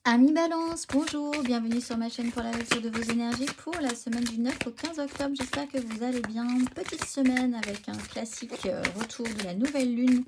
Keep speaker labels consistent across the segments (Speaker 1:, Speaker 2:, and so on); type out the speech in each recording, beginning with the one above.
Speaker 1: Amis Balance, bonjour, bienvenue sur ma chaîne pour la lecture de vos énergies pour la semaine du 9 au 15 octobre. J'espère que vous allez bien. Petite semaine avec un classique retour de la nouvelle lune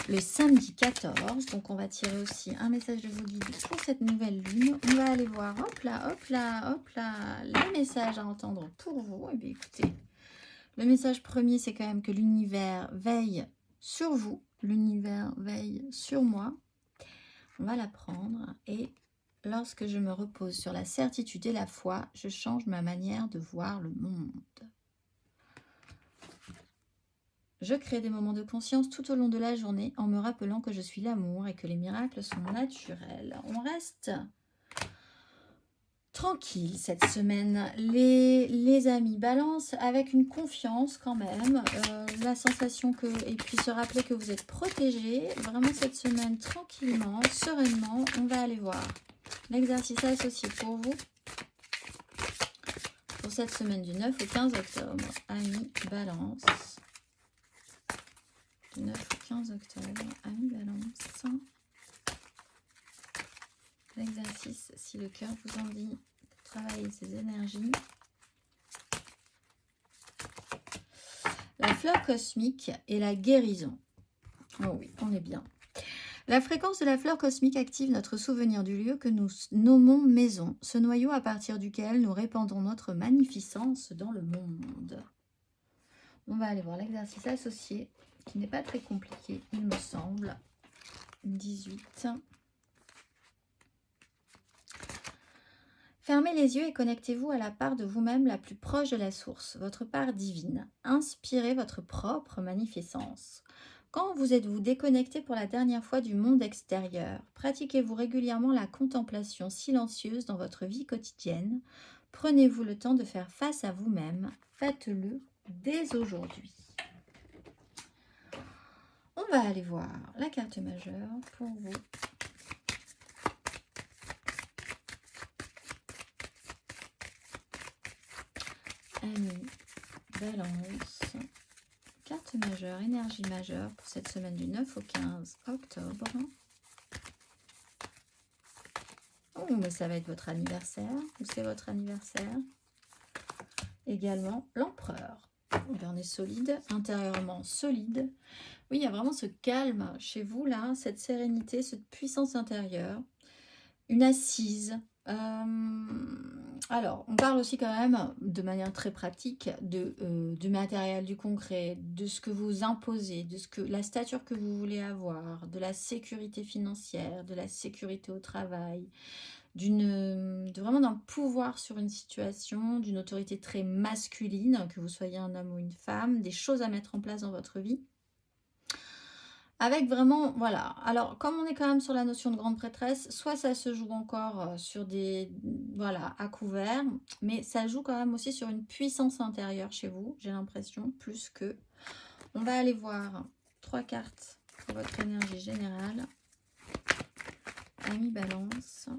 Speaker 1: le samedi 14. Donc on va tirer aussi un message de vos guides pour cette nouvelle lune. On va aller voir, hop là, hop là, hop là, les messages à entendre pour vous. Et bien écoutez, le message premier c'est quand même que l'univers veille sur vous, l'univers veille sur moi. On va la prendre et lorsque je me repose sur la certitude et la foi, je change ma manière de voir le monde. Je crée des moments de conscience tout au long de la journée en me rappelant que je suis l'amour et que les miracles sont naturels. On reste tranquille cette semaine, les amis. Balance avec une confiance quand même, la sensation que, et puis se rappeler que vous êtes protégés. Vraiment cette semaine, tranquillement, sereinement, on va aller voir l'exercice associé pour vous pour cette semaine du 9 au 15 octobre. Amis Balance. Du 9 au 15 octobre. Amis Balance. L'exercice, si le cœur vous en dit, pour travailler ces énergies. La fleur cosmique et la guérison. Oh oui, on est bien. La fréquence de la fleur cosmique active notre souvenir du lieu que nous nommons maison, ce noyau à partir duquel nous répandons notre magnificence dans le monde. On va aller voir l'exercice associé, qui n'est pas très compliqué, il me semble. 18. Fermez les yeux et connectez-vous à la part de vous-même la plus proche de la source, votre part divine. Inspirez votre propre magnificence. Quand vous êtes-vous déconnecté pour la dernière fois du monde extérieur? Pratiquez-vous régulièrement la contemplation silencieuse dans votre vie quotidienne? Prenez-vous le temps de faire face à vous-même? Faites-le dès aujourd'hui. On va aller voir la carte majeure pour vous. Amis Balance. Carte majeure, énergie majeure pour cette semaine du 9 au 15 octobre. Oh, mais ça va être votre anniversaire, ou c'est votre anniversaire. Également, l'empereur. On est solide, intérieurement solide. Oui, il y a vraiment ce calme chez vous, là, cette sérénité, cette puissance intérieure. Une assise. Alors, on parle aussi quand même, de manière très pratique, du matériel, du concret, de ce que vous imposez, la stature que vous voulez avoir, de la sécurité financière, de la sécurité au travail, vraiment d'un pouvoir sur une situation, d'une autorité très masculine, que vous soyez un homme ou une femme, des choses à mettre en place dans votre vie. Avec vraiment, voilà. Alors, comme on est quand même sur la notion de grande prêtresse, soit ça se joue encore sur des, voilà, à couvert, mais ça joue quand même aussi sur une puissance intérieure chez vous, j'ai l'impression, plus que. On va aller voir 3 cartes pour votre énergie générale. Amis Balance.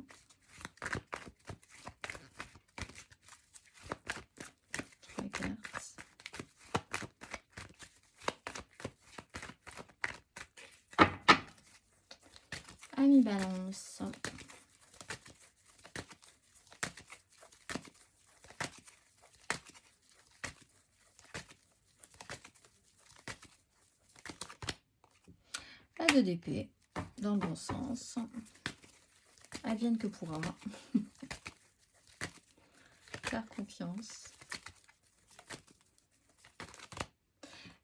Speaker 1: Amis Balance. La 2 d'épée, dans le bon sens. Advienne que pourra. Faire confiance.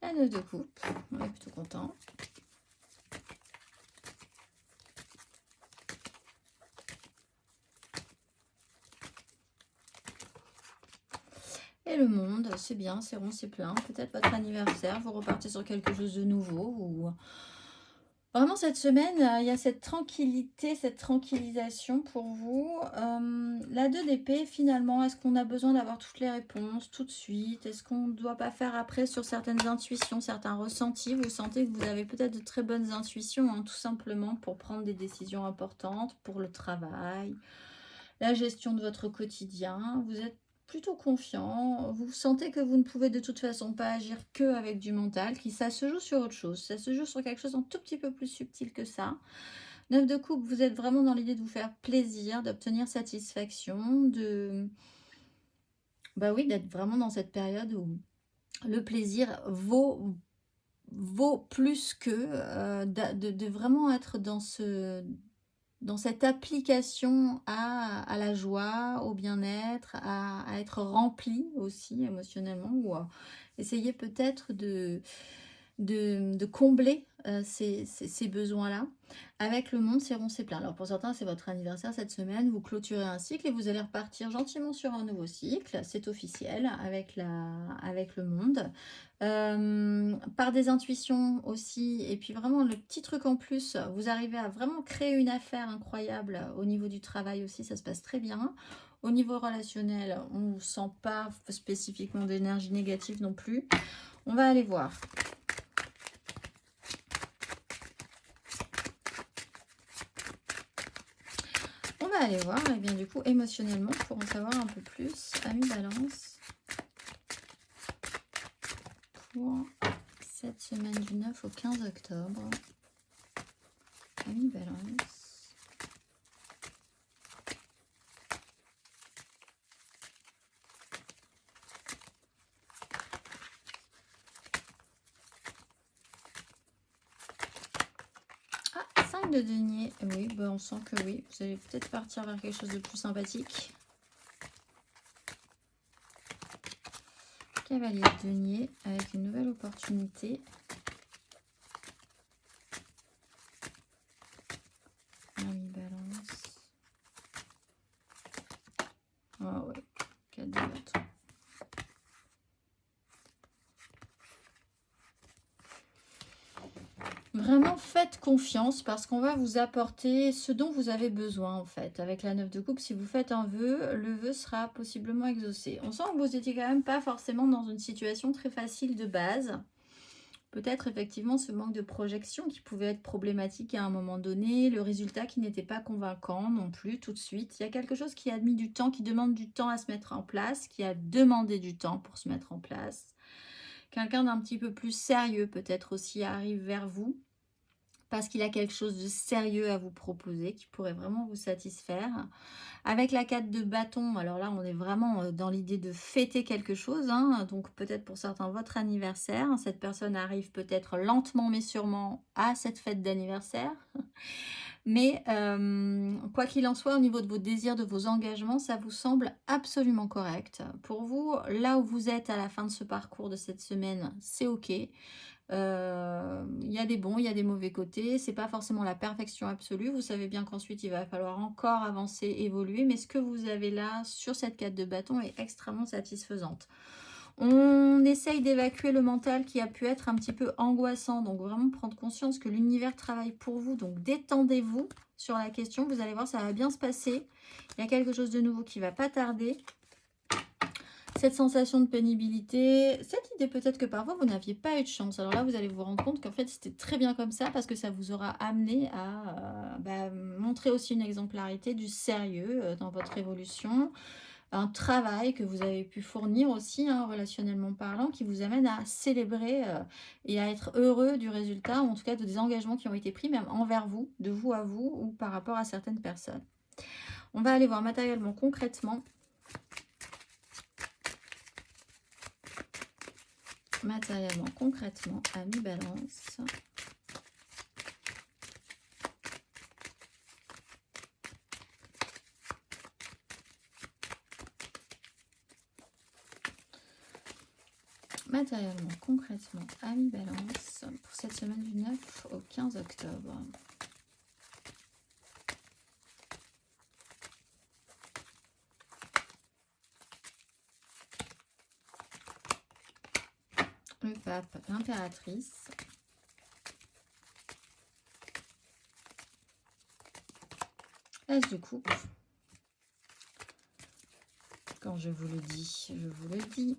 Speaker 1: La 9 de coupe, on est plutôt content. Et le monde, c'est bien, c'est rond, c'est plein. Peut-être votre anniversaire, vous repartez sur quelque chose de nouveau. Ou vraiment cette semaine, il y a cette tranquillité, cette tranquillisation pour vous. La 2 d'épée, finalement, est-ce qu'on a besoin d'avoir toutes les réponses tout de suite? Est-ce qu'on ne doit pas faire après sur certaines intuitions, certains ressentis? Vous sentez que vous avez peut-être de très bonnes intuitions, hein, tout simplement pour prendre des décisions importantes, pour le travail, la gestion de votre quotidien. Vous êtes plutôt confiant, vous sentez que vous ne pouvez de toute façon pas agir que avec du mental, ça se joue sur autre chose, ça se joue sur quelque chose un tout petit peu plus subtil que ça. 9 de coupe, vous êtes vraiment dans l'idée de vous faire plaisir, d'obtenir satisfaction, bah oui, d'être vraiment dans cette période où le plaisir vaut plus que de vraiment être dans cette application à la joie, au bien-être, à être rempli aussi émotionnellement, ou essayer peut-être de combler ces besoins-là. Avec le monde, c'est rond, c'est plein. Alors pour certains, c'est votre anniversaire cette semaine, vous clôturez un cycle et vous allez repartir gentiment sur un nouveau cycle, c'est officiel avec le monde. Par des intuitions aussi, et puis vraiment le petit truc en plus, vous arrivez à vraiment créer une affaire incroyable au niveau du travail aussi, ça se passe très bien. Au niveau relationnel, on ne sent pas spécifiquement d'énergie négative non plus. On va aller voir. On va aller voir, et bien du coup, émotionnellement, pour en savoir un peu plus, Amis Balance, pour cette semaine du 9 au 15 octobre. Amis Balance. Ah, 5 de denier. Oui, bah on sent que oui, vous allez peut-être partir vers quelque chose de plus sympathique. Cavalier de denier avec une nouvelle opportunité. Amis Balance. Ah ouais, 4 de bâton. Vraiment, faites confiance parce qu'on va vous apporter ce dont vous avez besoin en fait. Avec la 9 de coupe, si vous faites un vœu, le vœu sera possiblement exaucé. On sent que vous étiez quand même pas forcément dans une situation très facile de base. Peut-être effectivement ce manque de projection qui pouvait être problématique à un moment donné, le résultat qui n'était pas convaincant non plus tout de suite. Il y a quelque chose qui a mis du temps, qui demande du temps à se mettre en place, qui a demandé du temps pour se mettre en place. Quelqu'un d'un petit peu plus sérieux peut-être aussi arrive vers vous parce qu'il a quelque chose de sérieux à vous proposer qui pourrait vraiment vous satisfaire. Avec la 4 de bâton, alors là on est vraiment dans l'idée de fêter quelque chose, hein. Donc peut-être pour certains votre anniversaire, cette personne arrive peut-être lentement mais sûrement à cette fête d'anniversaire. Mais quoi qu'il en soit, au niveau de vos désirs, de vos engagements, ça vous semble absolument correct. Pour vous, là où vous êtes à la fin de ce parcours de cette semaine, c'est ok. Il y a des bons, il y a des mauvais côtés. C'est pas forcément la perfection absolue. Vous savez bien qu'ensuite, il va falloir encore avancer, évoluer. Mais ce que vous avez là, sur cette 4 de bâton, est extrêmement satisfaisante. On essaye d'évacuer le mental qui a pu être un petit peu angoissant. Donc, vraiment prendre conscience que l'univers travaille pour vous. Donc, détendez-vous sur la question. Vous allez voir, ça va bien se passer. Il y a quelque chose de nouveau qui va pas tarder. Cette sensation de pénibilité, cette idée peut-être que parfois vous n'aviez pas eu de chance. Alors là, vous allez vous rendre compte qu'en fait, c'était très bien comme ça parce que ça vous aura amené à montrer aussi une exemplarité, du sérieux dans votre évolution. Un travail que vous avez pu fournir aussi, hein, relationnellement parlant, qui vous amène à célébrer et à être heureux du résultat, ou en tout cas des engagements qui ont été pris, même envers vous, de vous à vous, ou par rapport à certaines personnes. On va aller voir matériellement, concrètement. Matériellement, concrètement, Amis Balance. Matériellement, concrètement, Amis Balance, pour cette semaine du 9 au 15 octobre. Le pape, l'impératrice. L'As de coupe. Quand je vous le dis, je vous le dis.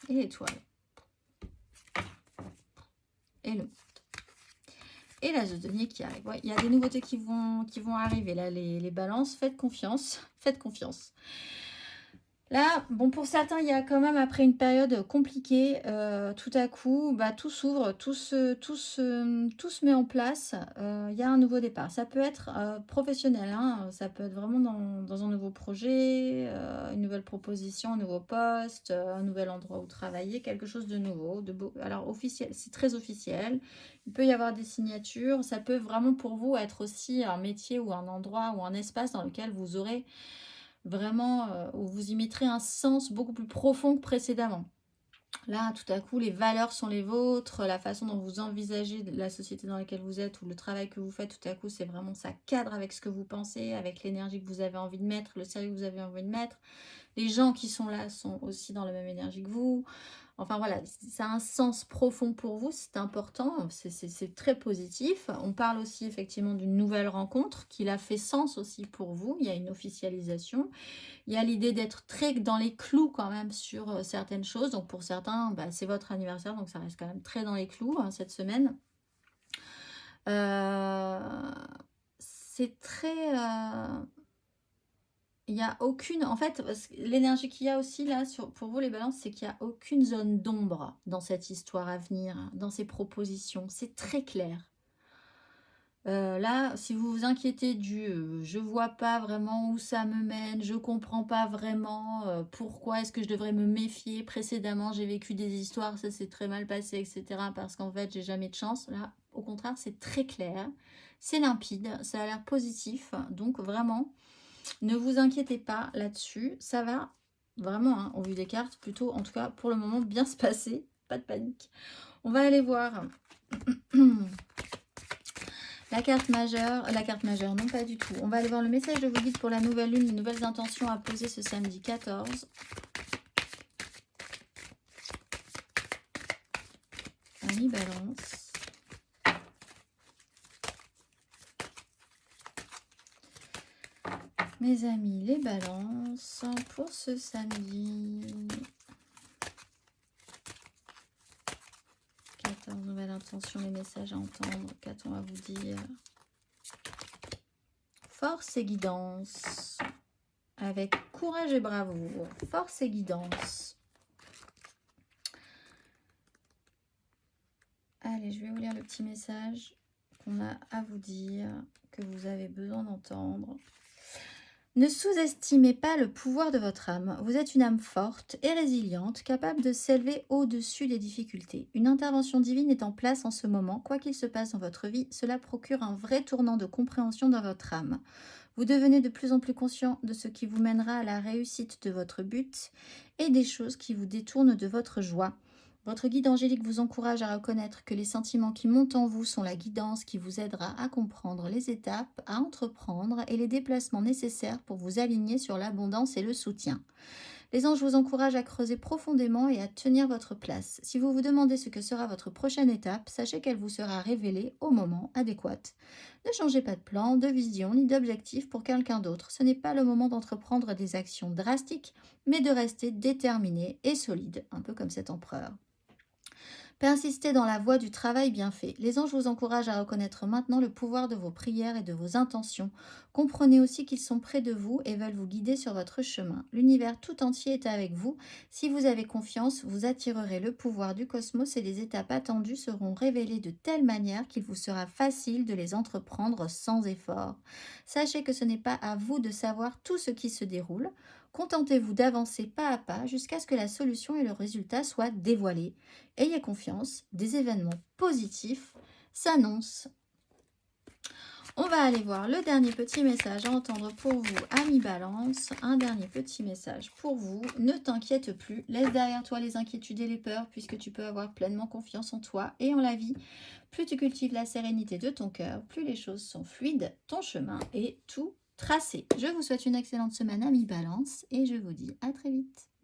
Speaker 1: Et l'étoile. Et le monde. Et l'As de denier qui arrive. Ouais, il y a des nouveautés qui vont arriver là, les balances. Faites confiance. Faites confiance. Là, bon, pour certains, il y a quand même, après une période compliquée, tout à coup, bah, tout s'ouvre, tout se met en place. Il y a un nouveau départ. Ça peut être professionnel, hein, ça peut être vraiment dans un nouveau projet, une nouvelle proposition, un nouveau poste, un nouvel endroit où travailler, quelque chose de nouveau, de beau. Alors, officiel, c'est très officiel. Il peut y avoir des signatures. Ça peut vraiment pour vous être aussi un métier ou un endroit ou un espace dans lequel vous aurez vraiment, où vous y mettrez un sens beaucoup plus profond que précédemment. Là, tout à coup, les valeurs sont les vôtres, la façon dont vous envisagez la société dans laquelle vous êtes ou le travail que vous faites, tout à coup, c'est vraiment, ça cadre avec ce que vous pensez, avec l'énergie que vous avez envie de mettre, le sérieux que vous avez envie de mettre. Les gens qui sont là sont aussi dans la même énergie que vous. Enfin voilà, ça a un sens profond pour vous, c'est important, c'est très positif. On parle aussi effectivement d'une nouvelle rencontre qui a fait sens aussi pour vous. Il y a une officialisation. Il y a l'idée d'être très dans les clous quand même sur certaines choses. Donc pour certains, bah, c'est votre anniversaire, donc ça reste quand même très dans les clous hein, cette semaine. C'est très... il n'y a aucune... En fait, l'énergie qu'il y a aussi là pour vous les balances, c'est qu'il n'y a aucune zone d'ombre dans cette histoire à venir, dans ces propositions. C'est très clair. Là, si vous vous inquiétez du je vois pas vraiment où ça me mène, je comprends pas vraiment pourquoi est-ce que je devrais me méfier. Précédemment, j'ai vécu des histoires, ça s'est très mal passé, etc. Parce qu'en fait, j'ai jamais de chance. Là, au contraire, c'est très clair, c'est limpide, ça a l'air positif. Donc vraiment, ne vous inquiétez pas là-dessus. Ça va vraiment, hein, au vu des cartes, plutôt, en tout cas pour le moment, bien se passer. Pas de panique. On va aller voir. La carte majeure, non pas du tout. On va aller voir le message de vos guides pour la nouvelle lune, les nouvelles intentions à poser ce samedi 14. Amis Balance. Mes amis les balances, pour ce samedi 14, nouvelles intentions, les messages à entendre, qu'a-t-on à vous dire? Force et guidance, avec courage et bravoure, force et guidance. Allez, je vais vous lire le petit message qu'on a à vous dire, que vous avez besoin d'entendre. Ne sous-estimez pas le pouvoir de votre âme. Vous êtes une âme forte et résiliente, capable de s'élever au-dessus des difficultés. Une intervention divine est en place en ce moment. Quoi qu'il se passe dans votre vie, cela procure un vrai tournant de compréhension dans votre âme. Vous devenez de plus en plus conscient de ce qui vous mènera à la réussite de votre but et des choses qui vous détournent de votre joie. Votre guide angélique vous encourage à reconnaître que les sentiments qui montent en vous sont la guidance qui vous aidera à comprendre les étapes à entreprendre et les déplacements nécessaires pour vous aligner sur l'abondance et le soutien. Les anges vous encouragent à creuser profondément et à tenir votre place. Si vous vous demandez ce que sera votre prochaine étape, sachez qu'elle vous sera révélée au moment adéquat. Ne changez pas de plan, de vision ni d'objectif pour quelqu'un d'autre. Ce n'est pas le moment d'entreprendre des actions drastiques, mais de rester déterminé et solide, un peu comme cet empereur. Persistez dans la voie du travail bien fait. Les anges vous encouragent à reconnaître maintenant le pouvoir de vos prières et de vos intentions. Comprenez aussi qu'ils sont près de vous et veulent vous guider sur votre chemin. L'univers tout entier est avec vous. Si vous avez confiance, vous attirerez le pouvoir du cosmos et les étapes attendues seront révélées de telle manière qu'il vous sera facile de les entreprendre sans effort. Sachez que ce n'est pas à vous de savoir tout ce qui se déroule. Contentez-vous d'avancer pas à pas jusqu'à ce que la solution et le résultat soient dévoilés. Ayez confiance, des événements positifs s'annoncent. On va aller voir le dernier petit message à entendre pour vous, amis Balance. Un dernier petit message pour vous. Ne t'inquiète plus, laisse derrière toi les inquiétudes et les peurs puisque tu peux avoir pleinement confiance en toi et en la vie. Plus tu cultives la sérénité de ton cœur, plus les choses sont fluides, ton chemin est tout tracé. Je vous souhaite une excellente semaine, amis Balance, et je vous dis à très vite.